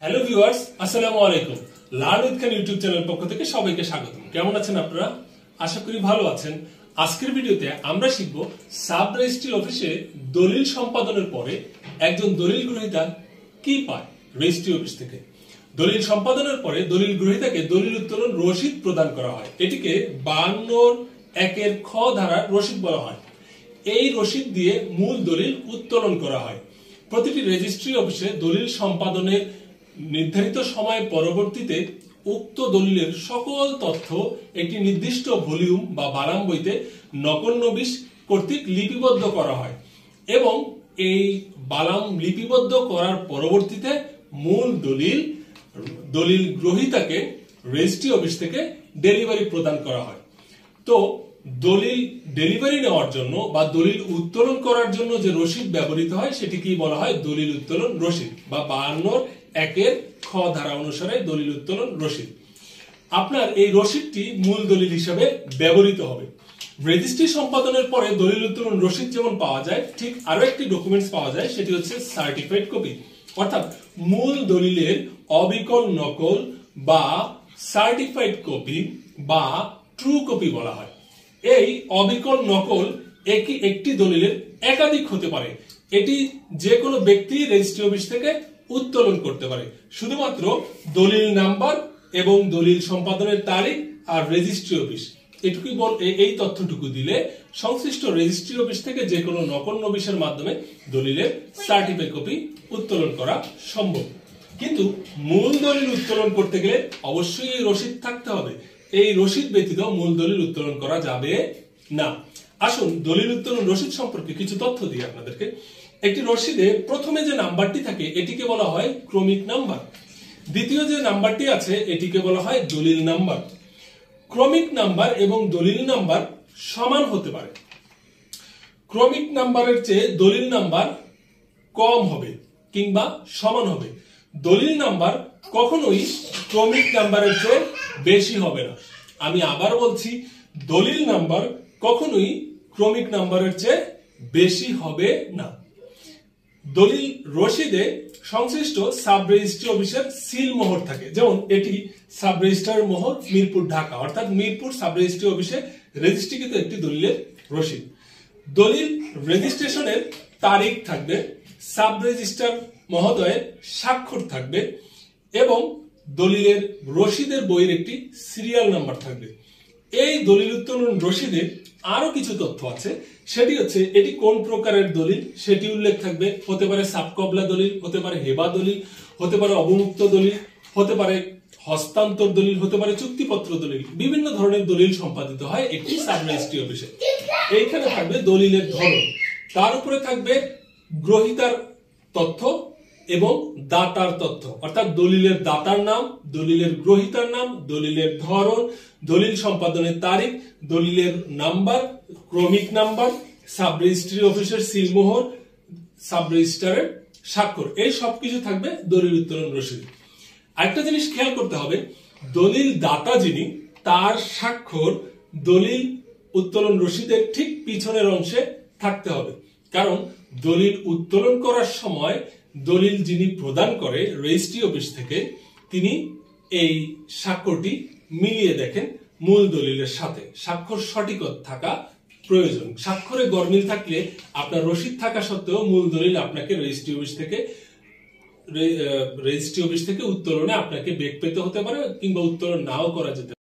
Hello viewers, আসসালামু আলাইকুম। Learn with Khan YouTube channel পক্ষ থেকে সবাইকে স্বাগত। কেমন আছেন আপনারা? আশা করি ভালো আছেন। আজকের ভিডিওতে আমরা শিখব সাব রেজিস্ট্রি অফিসে দলিল সম্পাদনের পরে একজন দলিল গ্রহীতা কি পায় রেজিস্ট্রি অফিস থেকে। দলিল সম্পাদনের পরে দলিল গ্রহীতাকে দলিল উত্তোলন রসিদ প্রদান করা হয়। এটিকে 52(1) খ ধারার রসিদ বলা হয়। এই রসিদ দিয়ে মূল দলিল উত্তোলন করা হয়। প্রতিটি রেজিস্ট্রি অফিসে দলিল সম্পাদনের নির্ধারিত সময় পরবর্তীতে উক্ত দলিলের সকল তথ্য একটি নির্দিষ্ট ভলিউম বা বারাম বইতে নকল নবিশ কর্তৃক লিপিবদ্ধ করা হয় এবং এই বালাম লিপিবদ্ধ করার পরবর্তীতে মূল দলিল গ্রহীতাকে রেজিস্ট্রি অফিস থেকে ডেলিভারি প্রদান করা হয়। তো দলিল ডেলিভারি নেওয়ার জন্য বা দলিল উত্তোলন করার জন্য যে রসিদ ব্যবহৃত হয় সেটি কি বলা হয়? দলিল উত্তোলন রসিদ বা 52(1) খ ধারা অনুসারে দলিল উত্তোলন রসিদ। আপনার এই রসিদটি মূল দলিল হিসেবে ব্যবহৃত হবে। রেজিস্ট্রি সম্পাদনের পরে দলিল উত্তোলন রসিদ যেমন পাওয়া যায়, ঠিক আরো একটি ডকুমেন্টস পাওয়া যায়, সেটি হচ্ছে সার্টিফাইড কপি, অর্থাৎ মূল দলিলের অবিকল নকল বা সার্টিফাইড কপি বা ট্রু কপি বলা হয়। এই অবিকল নকল একটি দলিলের একাধিক হতে পারে। এটি যে কোনো ব্যক্তি রেজিস্ট্রি অফিস থেকে উত্তোলন করতে পারে। শুধুমাত্র দলিল নাম্বার এবং দলিল সম্পাদনের তারিখ আর রেজিস্ট্রি অফিস এই তথ্যটুকু দিলে সংশ্লিষ্ট রেজিস্ট্রি অফিস থেকে যে কোনো নকল নবিশের মাধ্যমে দলিলের সার্টিফাইড কপি উত্তোলন করা সম্ভব। কিন্তু মূল দলিল উত্তোলন করতে গেলে অবশ্যই এই রসিদ থাকতে হবে। এই রসিদ ব্যতীত মূল দলিল উত্তোলন করা যাবে না। আসুন দলিল উত্তোলন রসিদ সম্পর্কে কিছু তথ্য দিই আপনাদেরকে। একটি রসিদে প্রথমে যে নাম্বারটি থাকে এটিকে বলা হয় ক্রমিক নাম্বার। দ্বিতীয় যে নাম্বারটি আছে এটিকে বলা হয় দলিল নাম্বার। ক্রমিক নাম্বার এবং দলিল নাম্বার সমান হতে পারে। ক্রমিক নাম্বারের চেয়ে দলিল নাম্বার কম হবে কিংবা সমান হবে। দলিল নাম্বার কখনোই ক্রমিক নাম্বারের চেয়ে বেশি হবে না। আমি আবার বলছি, দলিল নাম্বার কখনোই ক্রমিক নাম্বারের চেয়ে বেশি হবে না। দলিল রসিদে সংশ্লিষ্ট সাব রেজিস্ট্রি অফিসের সিল মোহর থাকে। যেমন এটি সাব রেজিস্ট্রার মোহর, মিরপুর, ঢাকা, অর্থাৎ মিরপুর সাব রেজিস্ট্রি অফিসে রেজিস্ট্রিকৃত একটি দলিলের রসিদ। দলিল রেজিস্ট্রেশনের তারিখ থাকবে, সাব রেজিস্ট্রার মহোদয়ের স্বাক্ষর থাকবে এবং দলিলের রসিদের বইয়ের একটি সিরিয়াল নাম্বার থাকবে। এই দলিল উত্তোলন রসিদে আরো কিছু তথ্য আছে। সেটি হচ্ছে এটি কোন প্রকারের দলিল সেটি উল্লেখ থাকবে। হতে পারে সাবকবলা দলিল, হতে পারে হেবা দলিল, হতে পারে অবমুক্ত দলিল, হতে পারে হস্তান্তর দলিল, হতে পারে চুক্তিপত্র দলিল। বিভিন্ন ধরনের দলিল সম্পাদিত হয় একটি সাব রেজিস্ট্রি অফিসে। এইখানে থাকবে দলিলের ধরন, তার উপরে থাকবে গ্রহীতার তথ্য এবং দাতার তথ্য, অর্থাৎ দলিলের দাতার নাম, দলিলের গ্রহীতার নাম, দলিলের ধরন, দলিল সম্পাদনের তারিখ, দলিলের নাম্বার, ক্রমিক নাম্বার, সাব রেজিস্ট্রি অফিসের সিলমোহর, সাব রেজিস্ট্রারের স্বাক্ষর। এই সবকিছু থাকবে দলিল উত্তোলন রসিদে। আরেকটা জিনিস খেয়াল করতে হবে, দলিল দাতা যিনি তার স্বাক্ষর দলিল উত্তোলন রসিদের ঠিক পিছনের অংশে থাকতে হবে। কারণ দলিল উত্তোলন করার সময় দলিল যিনি প্রদান করে রেজিস্ট্রি অফিস থেকে, তিনি এই স্বাক্ষরটি মিলিয়ে দেখেন মূল দলিলের সাথে। স্বাক্ষর সঠিক থাকা প্রয়োজন। স্বাক্ষরে গরমিল থাকলে আপনার রসিদ থাকা সত্ত্বেও মূল দলিল আপনাকে রেজিস্ট্রি অফিস থেকে উত্তোলনে আপনাকে বেগ পেতে হতে পারে কিংবা উত্তোলন নাও করা যেতে